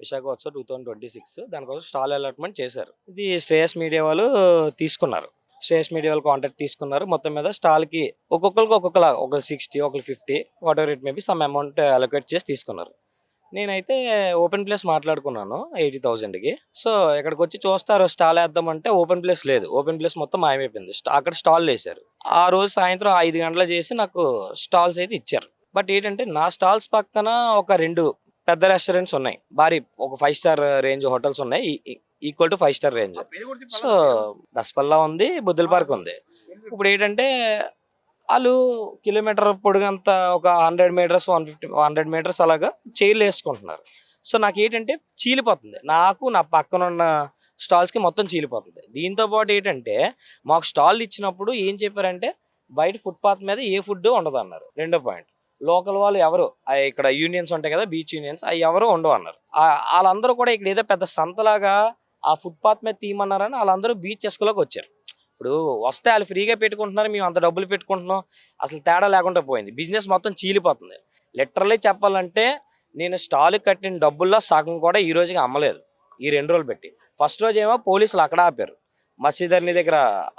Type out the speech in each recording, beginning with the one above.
విశాఖోత్సవ్ 2026 దానికోసం stall allotment చేశారు. ఇది శ్రేయస్ మీడియా వాళ్ళు తీసుకున్నారు. శ్రేయస్ మీడియా వాళ్ళు కాంటాక్ట్ తీసుకున్నారు. మొత్తం మీద స్టాల్కి ఒక్కొక్కరికి ఒక్కొక్కలా, ఒకరు 60, ఒకరు 50, what ever it maybe some amount allocate చేసి తీసుకున్నారు. నేనైతే ఓపెన్ ప్లేస్ మాట్లాడుకున్నాను 80,000కి. సో ఇక్కడికి వచ్చి చూస్తారు స్టాల్ వేద్దామంటే ఓపెన్ ప్లేస్ లేదు. ఓపెన్ ప్లేస్ మొత్తం మాయమైపోయింది. అక్కడ స్టాల్ వేశారు. ఆ రోజు సాయంత్రం 5 గంటలు చేసి నాకు స్టాల్స్ అయితే ఇచ్చారు. బట్ ఏంటంటే నా స్టాల్స్ పక్కన ఒక 2 పెద్ద రెస్టారెంట్స్ ఉన్నాయి. భారీ ఒక 5 స్టార్ రేంజ్ హోటల్స్ ఉన్నాయి. Equal to 5 star range. So Daspalla ఉంది, బుద్ధుల పార్క్ ఉంది. ఇప్పుడు ఏంటంటే వాళ్ళు కిలోమీటర్ పొడుగంతా ఒక 100 మీటర్స్ 100 మీటర్స్ అలాగా చైర్లు వేసుకుంటున్నారు. సో నాకు ఏంటంటే చీలిపోతుంది. నాకు నా పక్కన ఉన్న స్టాల్స్కి మొత్తం చీలిపోతుంది. దీంతో పాటు ఏంటంటే మాకు స్టాల్ ఇచ్చినప్పుడు ఏం చెప్పారంటే బయట ఫుట్పాత్ మీద ఏ ఫుడ్ ఉండదు అన్నారు. రెండో పాయింట్, లోకల్ వాళ్ళు ఎవరు ఇక్కడ యూనియన్స్ ఉంటాయి కదా, బీచ్ యూనియన్స్, అవి ఎవరు ఉండవు అన్నారు. వాళ్ళందరూ కూడా ఇక్కడ ఏదో పెద్ద సంతలాగా ఆ ఫుట్పాత్ మీద తీయమన్నారని వాళ్ళందరూ బీచ్ ఎస్కలోకి వచ్చారు. ఇప్పుడు వస్తే వాళ్ళు ఫ్రీగా పెట్టుకుంటున్నారు, మేము అంత డబ్బులు పెట్టుకుంటున్నాం, అసలు తేడా లేకుండా పోయింది. బిజినెస్ మొత్తం చీలిపోతుంది. లిటరల్లీ చెప్పాలంటే నేను స్టాల్ కట్టిన డబ్బుల్లో సగం కూడా ఈ రోజుకి అమ్మలేదు, ఈ 2 రోజులు పెట్టి. ఫస్ట్ రోజు ఏమో పోలీసులు అక్కడ ఆపారు, మసీదర్ని దగ్గర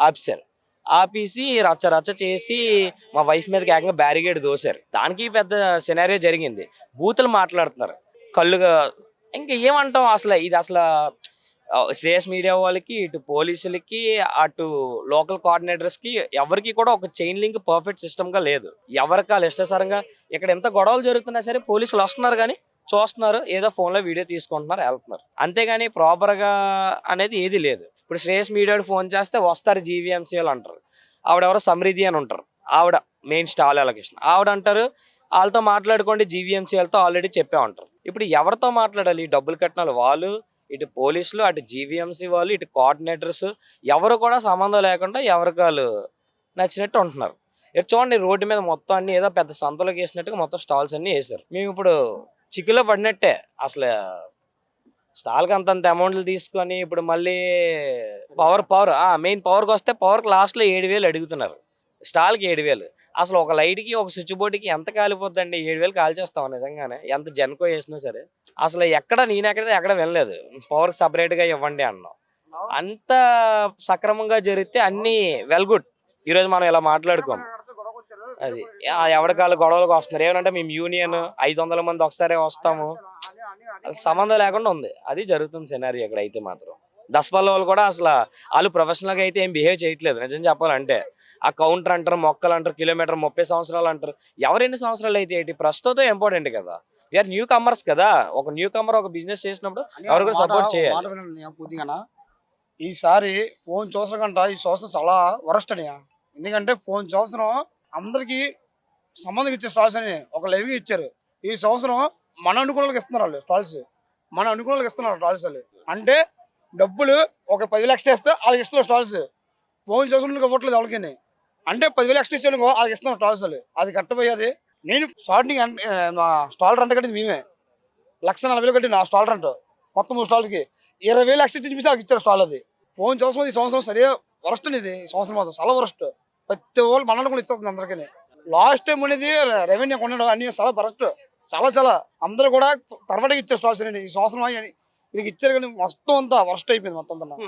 ఆపేశారు. ఆపేసి రచ్చ రచ్చ చేసి మా వైఫ్ మీదకి ఏకంగా బ్యారిగేడ్ దోశారు. దానికి పెద్ద సినారియో జరిగింది. బూతులు మాట్లాడుతున్నారు కళ్ళుగా. ఇంకా ఏమంటాం అసలు, ఇది అసలు శ్రేయస్ మీడియా వాళ్ళకి, ఇటు పోలీసులకి, అటు లోకల్ కోఆర్డినేటర్స్కి ఎవరికి కూడా ఒక చైన్ లింక్ పర్ఫెక్ట్ సిస్టమ్గా లేదు. ఎవరికి ఇష్టాసారంగా ఇక్కడ ఎంత గొడవలు జరుగుతున్నా సరే పోలీసులు వస్తున్నారు కానీ చూస్తున్నారు, ఏదో ఫోన్లో వీడియో తీసుకుంటున్నారు, వెళ్తున్నారు. అంతేగాని ప్రాపర్గా అనేది ఏది లేదు. ఇప్పుడు శ్రేయస్ మీడియాకి ఫోన్ చేస్తే వస్తారు జీవీఎంసీలు అంటారు. ఆవిడెవరో సమృద్ధి అని ఉంటారు, ఆవిడ మెయిన్ స్టాల్ అలొకేషన్. ఆవిడ అంటారు వాళ్ళతో మాట్లాడుకోండి, జీవీఎంసీలతో ఆల్రెడీ చెప్పే ఉంటారు. ఇప్పుడు ఎవరితో మాట్లాడాలి? డబ్బులు కట్టిన వాళ్ళు, ఇటు పోలీసులు, అటు జీవీఎంసీ వాళ్ళు, ఇటు కోఆర్డినేటర్స్, ఎవరు కూడా సంబంధం లేకుండా ఎవరికి వాళ్ళు నచ్చినట్టు ఉంటున్నారు. ఇటు చూడండి, రోడ్డు మీద మొత్తం అన్ని ఏదో పెద్ద సంతలోకి వేసినట్టుగా మొత్తం స్టాల్స్ అన్ని వేశారు. మేము ఇప్పుడు చిక్కులో పడినట్టే. అసలు స్టాల్కి అంతంత అమౌంట్లు తీసుకొని ఇప్పుడు మళ్ళీ పవర్ మెయిన్ పవర్కి వస్తే పవర్కి లాస్ట్లో 7,000 అడుగుతున్నారు. స్టాల్కి 7,000. అసలు ఒక లైట్కి ఒక స్విచ్ బోర్డుకి ఎంత కాలిపోద్దండి? 7,000 కాల్చేస్తాం నిజంగానే, ఎంత జెన్కో వేసినా సరే. అసలు ఎక్కడ వినలేదు పవర్కి సపరేట్గా ఇవ్వండి అన్నాం. అంత సక్రమంగా జరిగితే అన్నీ వెల్ గుడ్. ఈరోజు మనం ఇలా మాట్లాడుకోము. అది ఎవరికాళ్ళు గొడవలకు వస్తున్నారు. ఏమంటే మేము యూనియన్ 500 మంది ఒకసారి వస్తాము, సంబంధం లేకుండా ఉంది. అది జరుగుతుంది సినారియో ఇక్కడ అయితే మాత్రం. దసపల్ల వాళ్ళు కూడా అసలు వాళ్ళు ప్రొఫెషనల్గా అయితే ఏం బిహేవ్ చేయట్లేదు నిజం చెప్పాలంటే. ఆ కౌంటర్ అంటారు, మొక్కలు అంటారు, కిలోమీటర్ 30 సంవత్సరాలు అంటారు. ఎవరెన్ని సంవత్సరాలు అయితే ఏంటి, ప్రస్తుతం ఇంపార్టెంట్ కదా. వీఆర్ న్యూ కమర్స్ కదా. ఒక న్యూ కమర్ ఒక బిజినెస్ చేసినప్పుడు ఎవరు కూడా సపోర్ట్ చేయాలి. ఈసారి ఫోన్ చూసకంట ఈ సంవత్సరం చాలా వరస్ట్ అని. ఎందుకంటే ఫోన్ సంవత్సరం అందరికి సంబంధం ఇచ్చే స్టాల్స్ అని ఒక లెవెల్ ఇచ్చారు. ఈ సంవత్సరం మన అనుకూలకి ఇస్తున్నారు వాళ్ళు స్టాల్స్, మన అనుకూలకి ఇస్తున్నారు స్టాల్స్ వాళ్ళు. అంటే డబ్బులు ఒక 10,000 ఎక్స్ట్రా ఇస్తే వాళ్ళకి ఇస్తున్నారు స్టాల్స్. ఫోన్ చూసిన ఇవ్వట్లేదు వాళ్ళకి. అంటే 10,000 ఎక్స్ట్రా ఇచ్చాను వాళ్ళకి ఇస్తున్నారు స్టాల్స్ వాళ్ళు. అది కట్టపోయేది. నేను స్టార్టింగ్ స్టాల్ రెంట్ కట్టింది మేమే 1,40,000 కట్టిన ఆ స్టాల్ రెంట్. మొత్తం 3 స్టాల్స్కి 20,000 ఎక్స్ట్రా ఇచ్చి వాళ్ళకి ఇచ్చారు స్టాల్. అది ఫోన్ చూసిన ఈ సంవత్సరం సరే వరస్ట్ అనేది. ఈ సంవత్సరం మాత్రం చాలా వరస్ట్. ప్రతి వాళ్ళు మన అనుకూలు ఇస్తుంది అందరికీ. లాస్ట్ టైం అనేది రెవెన్యూ కొనడం అన్ని చాలా వరస్ట్. చాలా అందరూ కూడా తర్వాతగా ఇచ్చారు స్టాల్స్. ఈ సంవత్సరం ఇది ఇచ్చారు కానీ మొత్తం అంతా వరస్ట్ అయిపోయింది మొత్తం అంతా.